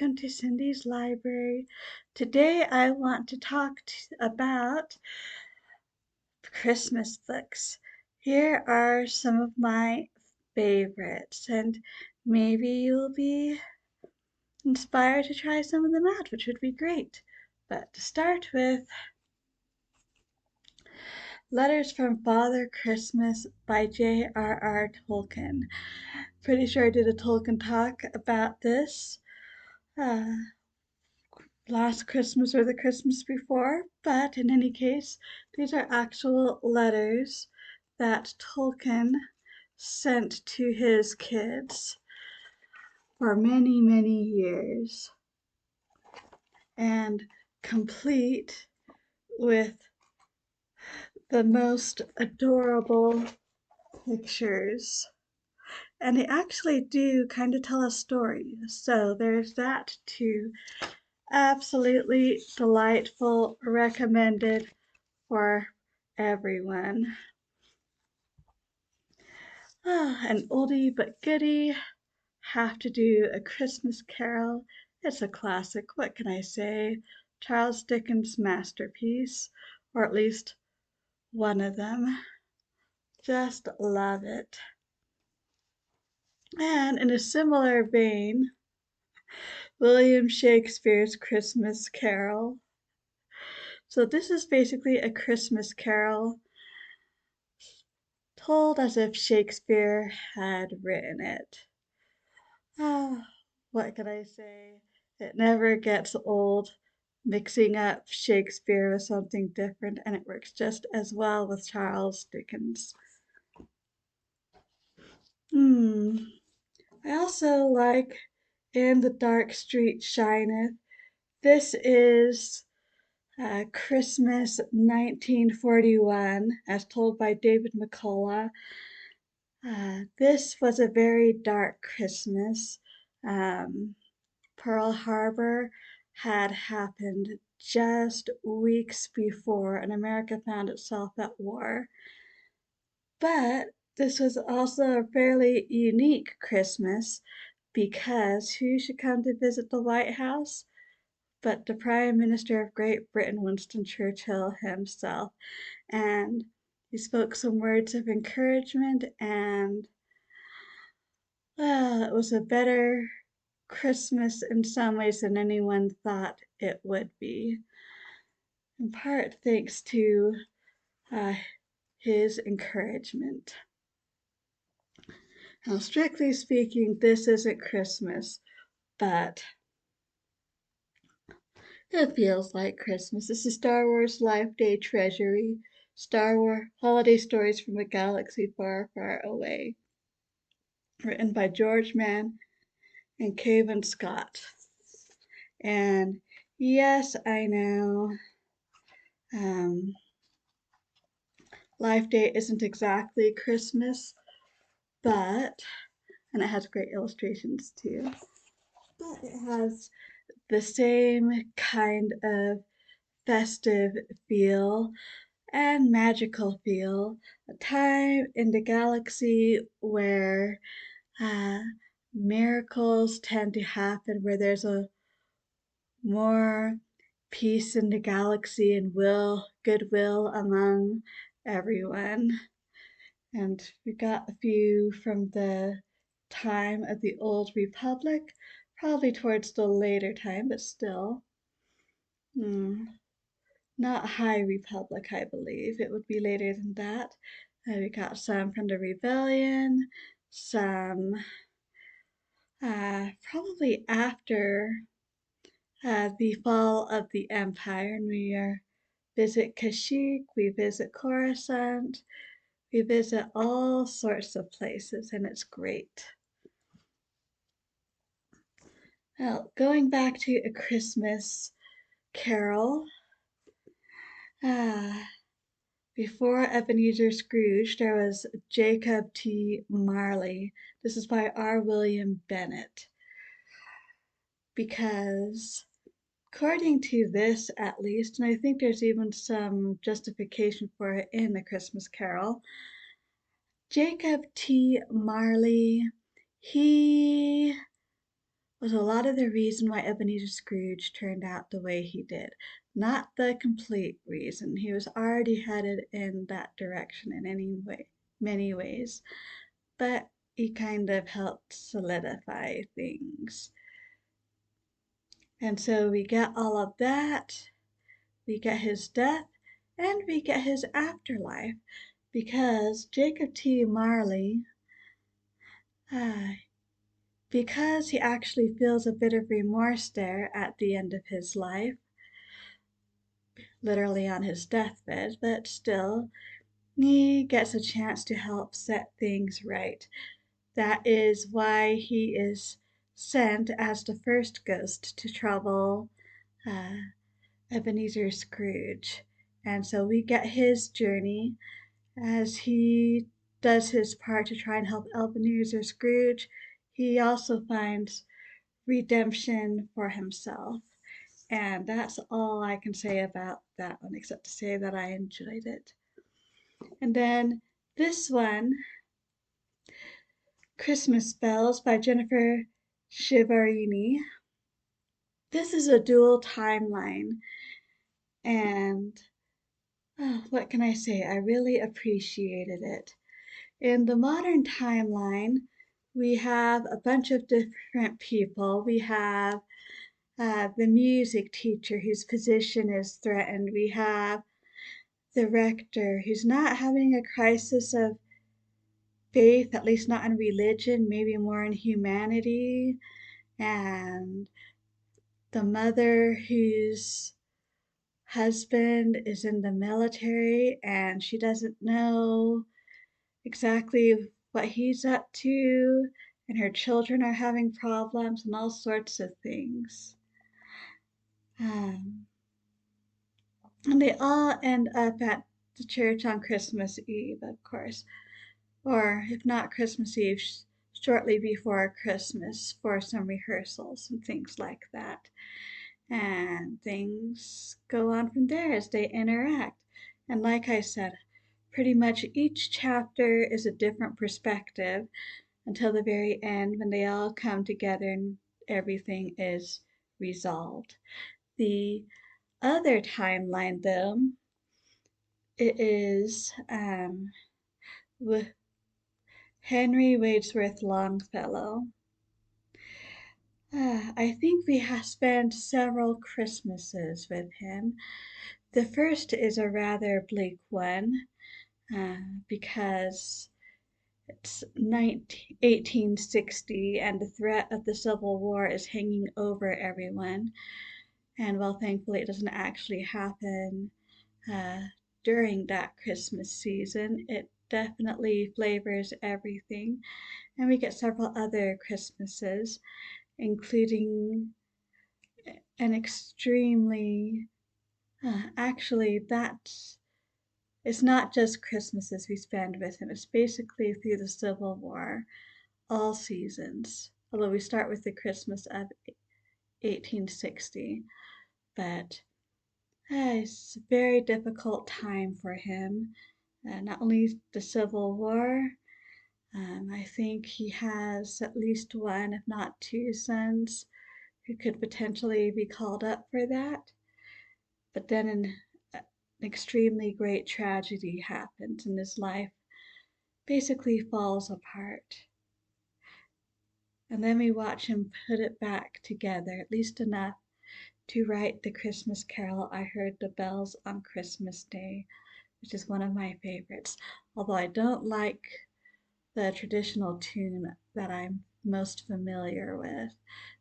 welcome to Cindy's Library. Today I want to talk about Christmas books. Here are some of my favorites, and maybe you'll be inspired to try some of them out, which would be great. But to start with, Letters from Father Christmas by J.R.R. Tolkien. Pretty sure I did a Tolkien talk about this last Christmas or the Christmas before, but in any case, these are actual letters that Tolkien sent to his kids for many, many years, and complete with the most adorable pictures. And they actually do kind of tell a story, so there's that too. Absolutely delightful, recommended for everyone. An oldie but goodie, have to do A Christmas Carol. It's a classic, what can I say? Charles Dickens' masterpiece, or at least one of them. Just love it. And in a similar vein, William Shakespeare's Christmas Carol. So this is basically a Christmas carol told as if Shakespeare had written it. What can I say? It never gets old mixing up Shakespeare with something different, and it works just as well with Charles Dickens. I also like In the Dark Street Shineth. This is Christmas 1941, as told by David McCullough. This was a very dark Christmas. Pearl Harbor had happened just weeks before, and America found itself at war. But this was also a fairly unique Christmas because who should come to visit the White House but the Prime Minister of Great Britain, Winston Churchill himself. And he spoke some words of encouragement, and it was a better Christmas in some ways than anyone thought it would be. In part thanks to his encouragement. Now, strictly speaking, this isn't Christmas, but it feels like Christmas. This is Star Wars Life Day Treasury, Star Wars Holiday Stories from a Galaxy Far, Far Away, written by George Mann and Cavan Scott. And yes, I know, Life Day isn't exactly Christmas, and it has great illustrations too, but it has the same kind of festive feel and magical feel, a time in the galaxy where miracles tend to happen, where there's a more peace in the galaxy and goodwill among everyone. And we got a few from the time of the Old Republic, probably towards the later time, but still. Not High Republic, I believe. It would be later than that. We got some from the Rebellion, some probably after the fall of the Empire, and we visit Kashyyyk, we visit Coruscant, we visit all sorts of places, and it's great. Well, going back to A Christmas Carol, before Ebenezer Scrooge, there was Jacob T. Marley. This is by R. William Bennett. Because according to this, at least, and I think there's even some justification for it in A Christmas Carol, Jacob T. Marley, he was a lot of the reason why Ebenezer Scrooge turned out the way he did. Not the complete reason. He was already headed in that direction in many ways, but he kind of helped solidify things. And so we get all of that. We get his death, and we get his afterlife, because Jacob T. Marley, uh, because he actually feels a bit of remorse there at the end of his life, literally on his deathbed, but still, he gets a chance to help set things right. That is why he is sent as the first ghost to trouble uh, Ebenezer Scrooge. And so we get his journey as he does his part to try and help Ebenezer Scrooge. He also finds redemption for himself. And that's all I can say about that one, except to say that I enjoyed it. And then this one, Christmas Bells by Jennifer Chivarini. This is a dual timeline, and what can I say? I really appreciated it. In the modern timeline, we have a bunch of different people. We have the music teacher whose position is threatened. We have the rector who's not having a crisis of faith, at least not in religion, maybe more in humanity. And the mother whose husband is in the military and she doesn't know exactly what he's up to, and her children are having problems and all sorts of things. Um, and they all end up at the church on Christmas Eve, of course, or if not Christmas Eve, shortly before Christmas for some rehearsals and things like that. And things go on from there as they interact. And like I said, pretty much each chapter is a different perspective until the very end when they all come together and everything is resolved. The other timeline, though, it is with Henry Wadsworth Longfellow. I think we have spent several Christmases with him. The first is a rather bleak one because it's 1860 and the threat of the Civil War is hanging over everyone. And while thankfully it doesn't actually happen uh, during that Christmas season, it definitely flavors everything. And we get several other Christmases, including an extremely, actually, that's it's not just Christmases we spend with him. It's basically through the Civil War, all seasons. Although we start with the Christmas of 1860, but it's a very difficult time for him. Not only the Civil War, I think he has at least one, if not two sons who could potentially be called up for that. But then an extremely great tragedy happens and his life basically falls apart. And then we watch him put it back together, at least enough to write the Christmas carol I Heard the Bells on Christmas Day, which is one of my favorites. Although I don't like the traditional tune that I'm most familiar with.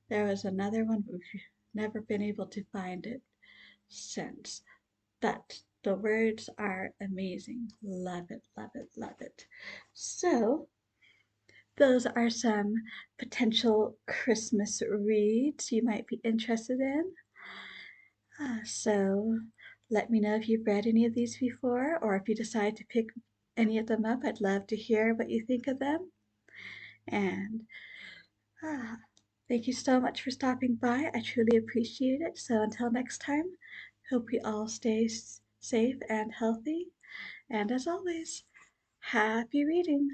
There was another one, but we've never been able to find it since. But the words are amazing. Love it, love it, love it. So, those are some potential Christmas reads you might be interested in. So, let me know if you've read any of these before, or if you decide to pick any of them up. I'd love to hear what you think of them. And thank you so much for stopping by. I truly appreciate it. So, until next time, hope you all stay safe and healthy. And as always, happy reading.